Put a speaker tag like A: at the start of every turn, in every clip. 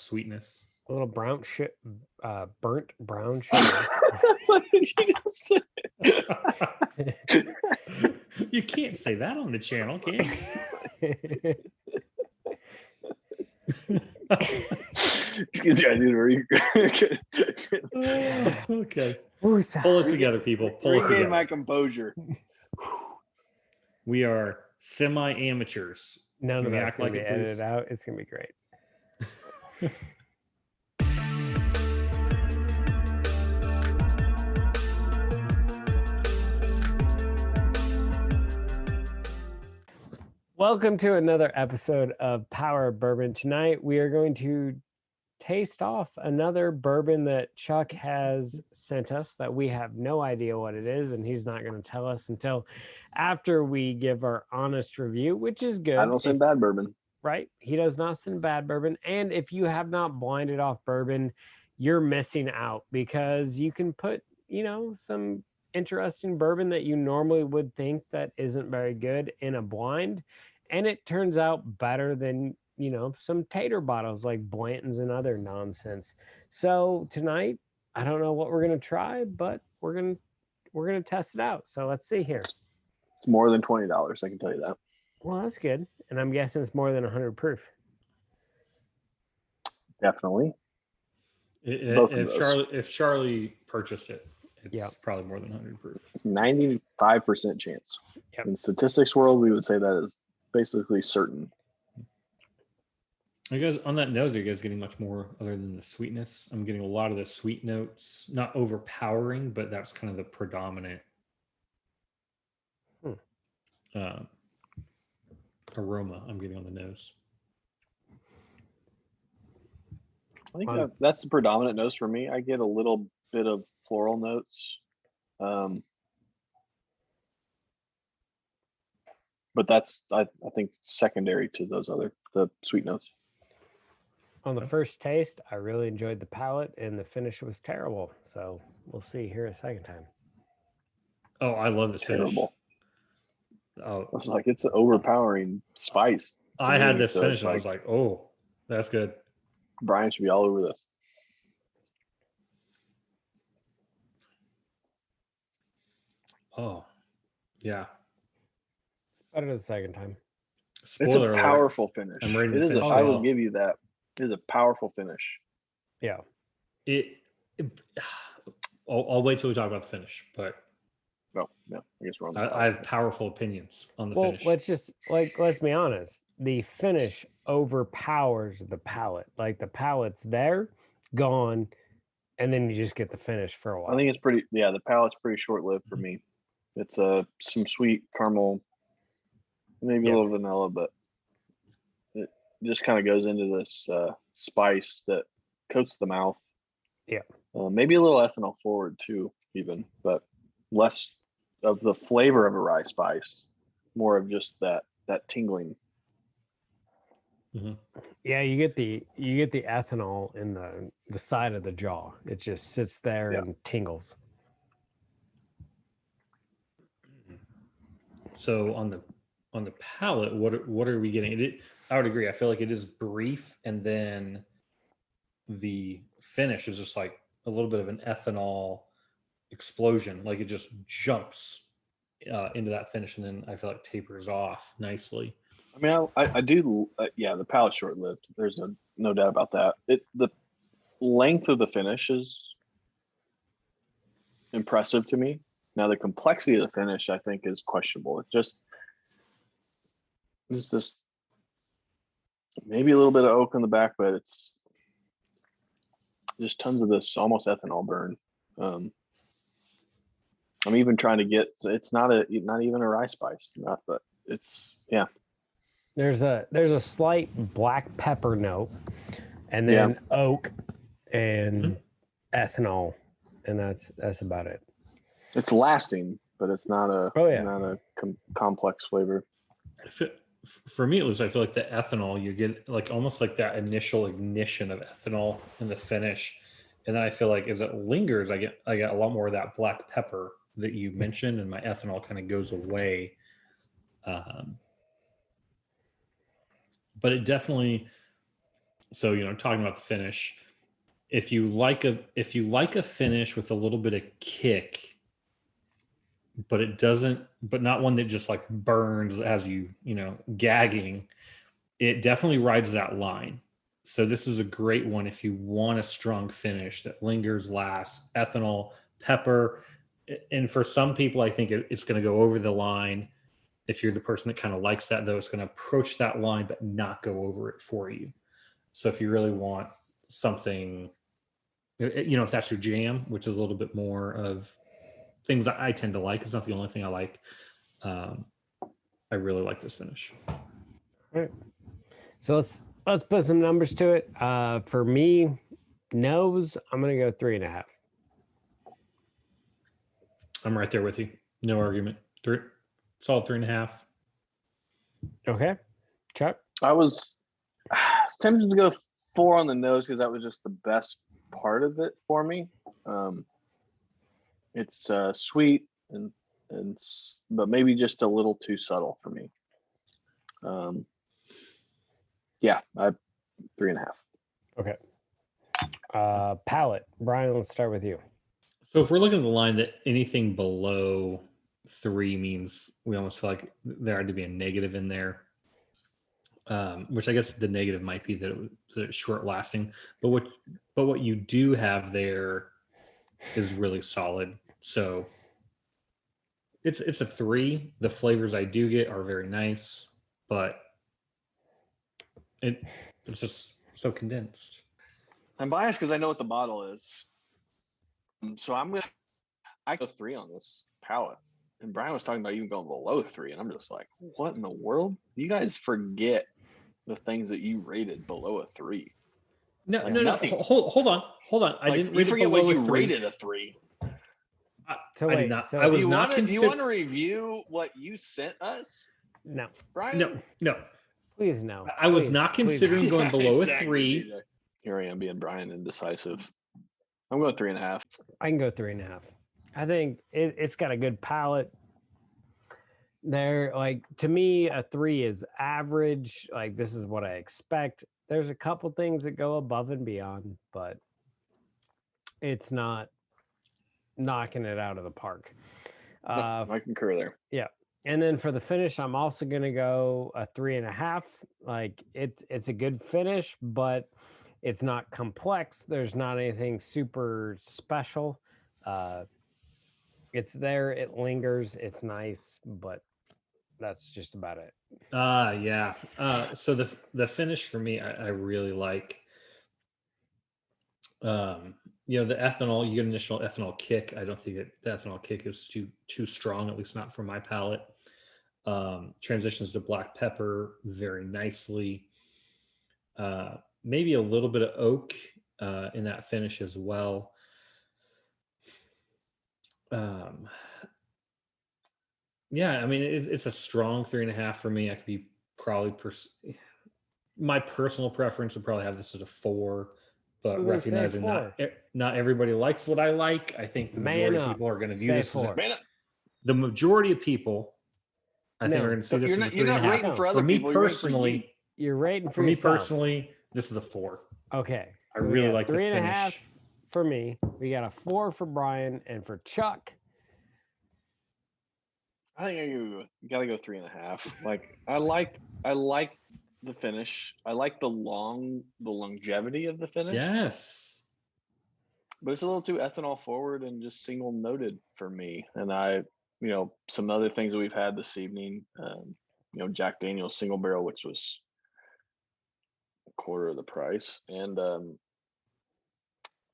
A: sweetness.
B: A little burnt brown sugar.
C: What did you just say?
A: You can't say that on the channel, can you?
C: Excuse me, I did very good.
A: Okay.
B: Woosah.
A: Pull it together, people. Pull it
C: Regain
A: together.
C: my composure.
A: We are semi-amateurs.
B: None
A: Can
B: of
A: we
B: that's
A: act
B: going
A: like
B: to be
A: it, please?
B: edited out. It's going to be great. Welcome to another episode of Power of Bourbon. Tonight, we are going to taste off another bourbon that Chuck has sent us that we have no idea what it is, and he's not going to tell us until after we give our honest review, which is good.
C: I don't send bad bourbon.
B: Right? He does not send bad bourbon. And if you have not blinded off bourbon, you're missing out, because you can put, some interesting bourbon that you normally would think that isn't very good in a blind, and it turns out better than some tater bottles like Blanton's and other nonsense. So tonight, I don't know what we're gonna try, but we're gonna test it out. So let's see here.
C: It's more than $20, I can tell you that.
B: Well, that's good, and I'm guessing it's more than 100 proof.
C: Definitely.
A: If Charlie purchased it, it's probably more than 100 proof.
C: 95% chance.
B: Yep.
C: In statistics world, we would say that is basically certain.
A: You guys, on that nose, are you guys getting much more other than the sweetness? I'm getting a lot of the sweet notes, not overpowering, but that's kind of the predominant aroma I'm getting on the nose.
C: I think that's the predominant nose for me. I get a little bit of floral notes. But that's, I think, secondary to the sweet notes.
B: On the first taste, I really enjoyed the palate, and the finish was terrible. So we'll see here a second time.
A: Oh, I love this finish.
C: Terrible.
A: Oh,
C: I was like, it's an overpowering spice.
A: I had this finish, and I was like, oh, that's good.
C: Brian should be all over this.
A: Oh, yeah.
B: Better the second time.
A: Spoiler
C: It's a powerful finish.
A: I'm ready to
C: it is.
A: finish
C: I will give you that. It is a powerful finish.
B: Yeah.
A: I'll wait till we talk about the finish, but
C: no, I guess we're on.
A: I have powerful opinions on the finish.
B: Let's be honest. The finish overpowers the palate. Like, the palate's there, gone, and then you just get the finish for a while.
C: I think it's pretty. Yeah, the palate's pretty short-lived for me. It's some sweet caramel, maybe a little vanilla, but it just kind of goes into this spice that coats the mouth.
B: Yeah.
C: Maybe a little ethanol forward too, even, but less of the flavor of a rye spice, more of just that tingling.
A: Mm-hmm.
B: Yeah, you get the ethanol in the side of the jaw. It just sits there and tingles.
A: So on the palate, what are we getting? I would agree. I feel like it is brief, and then the finish is just like a little bit of an ethanol explosion. Like, it just jumps into that finish, and then I feel like tapers off nicely.
C: I mean, I do. The palate's short-lived. There's no doubt about that. The length of the finish is impressive to me. Now, the complexity of the finish, I think, is questionable. It's just maybe a little bit of oak in the back, but it's just tons of this almost ethanol burn. I'm even trying to get. It's not even a rye spice, but it's
B: There's a slight black pepper note, and then oak and ethanol, and that's about it.
C: It's lasting, but it's not a complex flavor.
A: For me, at least, I feel like the ethanol, you get like almost like that initial ignition of ethanol in the finish, and then I feel like as it lingers, I get a lot more of that black pepper that you mentioned, and my ethanol kind of goes away. But it definitely, So, talking about the finish, if you like a finish with a little bit of kick, but not one that just like burns, that has you, gagging, it definitely rides that line. So this is a great one if you want a strong finish that lingers, lasts, ethanol, pepper. And for some people, I think it's going to go over the line. If you're the person that kind of likes that, though, it's going to approach that line but not go over it for you. So if you really want something, if that's your jam, which is a little bit more of things that I tend to like, it's not the only thing I like. I really like this finish.
B: All right. So let's put some numbers to it. For me, nose, I'm gonna go 3.5.
A: I'm right there with you. No argument. Solid 3.5.
B: Okay, Chuck.
C: I was tempted to go 4 on the nose because that was just the best part of it for me. It's sweet and but maybe just a little too subtle for me. Yeah, 3.5.
B: Okay. Palette, Brian. Let's start with you.
A: So if we're looking at the line, that anything below 3 means we almost feel like there had to be a negative in there. Which I guess the negative might be that it's short lasting, but what you do have there is really solid. So it's a 3. The flavors I do get are very nice, but it's just so condensed.
C: I'm biased because I know what the bottle is, so I go 3 on this palette. And Brian was talking about even going below 3, and I'm just like, what in the world? You guys forget the things that you rated below a 3.
A: No,
C: Like
A: no,
C: nothing.
A: no. Hold on. I
C: Like,
A: didn't
C: you
A: rate it
C: forget
A: below
C: what you
A: a 3.
C: rated a 3.
B: So
A: I
B: wait,
A: did not.
B: so
A: I was
C: Do you
A: not
C: want to
A: considering.
C: review what you sent us,
B: No,
C: Brian?
A: No.
B: please no.
A: I was
B: Please,
A: not
B: please
A: considering
B: no.
A: going below
C: Exactly,
A: a 3.
C: TJ. Here I am being Brian indecisive. I'm going 3.5.
B: I can go 3.5. I think it's got a good palate. There, like, to me, a 3 is average. Like, this is what I expect. There's a couple things that go above and beyond, but it's not knocking it out of the park.
C: I concur there.
B: Yeah. And then for the finish, I'm also gonna go a 3.5. Like, it's a good finish, but it's not complex. There's not anything super special. It's there, it lingers, it's nice, but that's just about it.
A: Yeah. So the finish for me, I really like. The ethanol. You get initial ethanol kick. I don't think the ethanol kick is too strong, at least not for my palate. Transitions to black pepper very nicely. Maybe a little bit of oak in that finish as well. Yeah, I mean it's a strong 3.5 for me. I could be probably my personal preference would probably have this at a 4, but
B: Who would say
A: recognizing
B: 4?
A: not everybody likes what I like. I think the majority of people are going to view
B: Say
A: this as
B: 4.
A: the majority of people. I think
B: No.
A: are going to see this as a 3.5.
C: You're not rating for other
A: For me
C: people. You're rating for you.
A: personally,
B: You're rating
A: for
B: for
A: me
B: yourself.
A: personally, this is a 4.
B: Okay.
A: I
B: so we
A: really
B: got
A: like this
B: 3.5
A: finish.
B: for me. We got a 4 for Brian, and for Chuck.
C: I think you gotta go 3.5. Like, I like the finish. I like the longevity of the finish.
A: Yes.
C: But it's a little too ethanol forward and just single noted for me. And some other things that we've had this evening, Jack Daniel's single barrel, which was a quarter of the price, and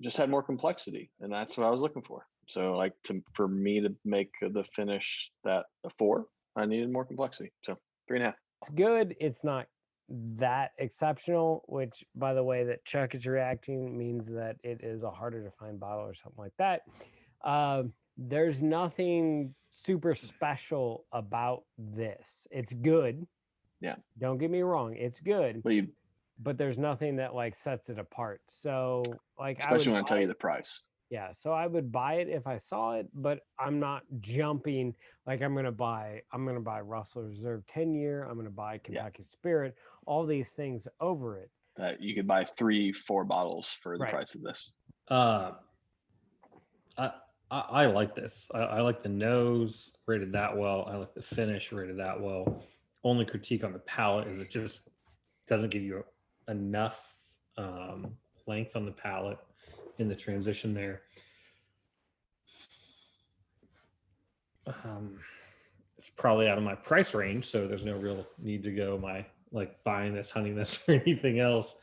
C: just had more complexity, and that's what I was looking for. So, like, for me to make the finish that a 4, I needed more complexity. So 3.5.
B: It's good. It's not that exceptional, which, by the way, that Chuck is reacting means that it is a harder to find bottle or something like that. There's nothing super special about this. It's good.
C: Yeah.
B: Don't get me wrong. It's good.
C: But
B: but there's nothing that like sets it apart. So, like,
C: especially when I tell you the price.
B: Yeah, so I would buy it if I saw it, but I'm not jumping like I'm gonna buy Russell Reserve 10-year, I'm gonna buy Kentucky Spirit, all these things over it.
C: that you could buy 3-4 bottles for the
B: Right.
C: price of this.
A: I like this. I like the nose rated that well. I like the finish rated that well. Only critique on the palate is it just doesn't give you enough length on the palate in the transition there. It's probably out of my price range, so there's no real need to go buying this, hunting this, or anything else.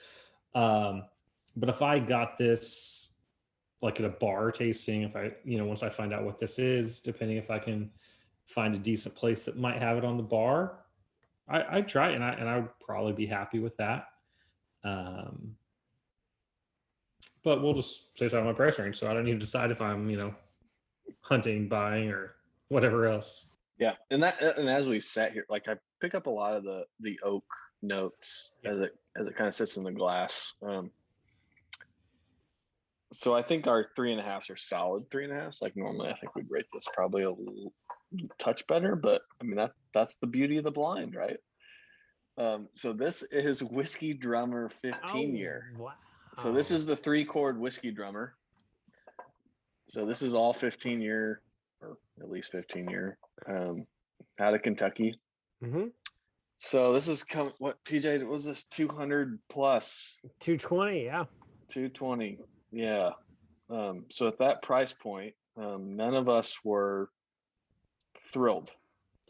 A: But if I got this like at a bar tasting, if I, once I find out what this is, depending if I can find a decent place that might have it on the bar, I'd try it, and I would probably be happy with that. But we'll just say it's out of my price range, so I don't need to decide if I'm, hunting, buying, or whatever else.
C: Yeah, and as we sat here, like I pick up a lot of the oak notes as it kind of sits in the glass. So I think our 3.5s are solid 3.5s. Like normally, I think we'd rate this probably a little touch better, but I mean that's the beauty of the blind, right? So this is Whiskey Drummer 15-year.
B: Wow.
C: So this is the 3 Chord Whiskey Drummer. So this is all 15-year, or at least 15-year, out of Kentucky.
B: Mm-hmm.
C: So this is what TJ was this 200 plus
B: 220, yeah.
C: 220, yeah. So at that price point, none of us were thrilled.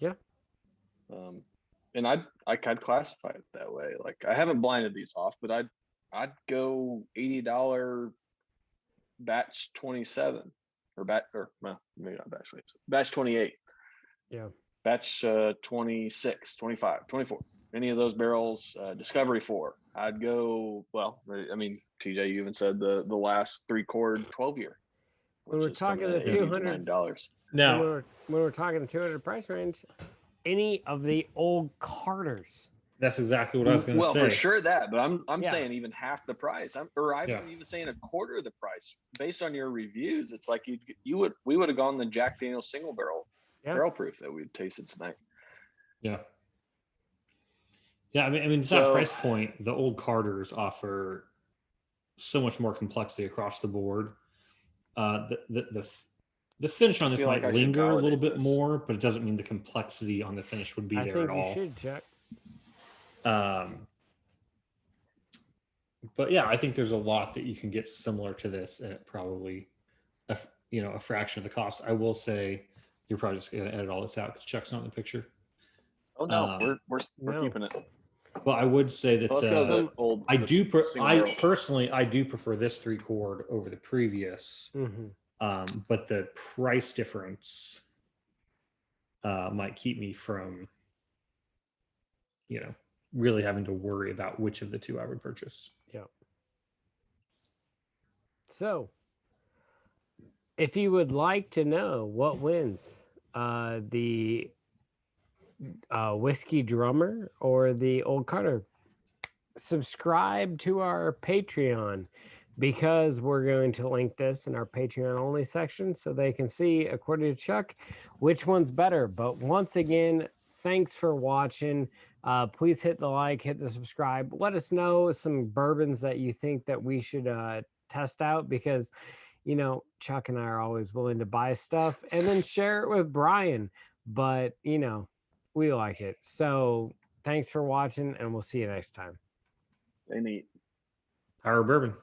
B: Yeah.
C: And I'd classify it that way. Like I haven't blinded these off, but I'd go $80 batch 27 well, maybe not batch 28.
B: Yeah.
C: Batch 26, 25, 24. Any of those barrels, Discovery 4. I'd go, well, I mean, TJ, you even said the last 3 Chord 12-year.
B: When we're talking the $200,
A: now
B: when we're talking the 200 price range, any of the old Carters.
A: That's exactly what I was going to say.
C: Well, for sure that, but I'm saying even half the price. I'm even saying a quarter of the price. Based on your reviews, it's like we would have gone the Jack Daniel's single barrel proof that we tasted tonight.
A: Yeah. Yeah, I mean, at that price point, the old Carters offer so much more complexity across the board. The finish on this might linger a little bit more, but it doesn't mean the complexity on the finish would be there at all.
B: I think you should, Chuck.
A: But yeah, I think there's a lot that you can get similar to this, and it probably, a fraction of the cost. I will say, you're probably just going to edit all this out because Chuck's not in the picture.
C: Oh no, we're keeping it.
A: Well, I would say that I personally do prefer this 3 Chord over the previous.
B: Mm-hmm.
A: But the price difference might keep me from, really having to worry about which of the two I would purchase.
B: Yeah. So, if you would like to know what wins, the Whiskey Drummer or the Old Carter, subscribe to our Patreon, because we're going to link this in our Patreon only section so they can see, according to Chuck, which one's better. But once again, thanks for watching. Please hit the like, hit the subscribe. Let us know some bourbons that you think that we should test out, because Chuck and I are always willing to buy stuff and then share it with Brian. But we like it. So thanks for watching, and we'll see you next time.
C: Stay neat.
A: Our bourbon.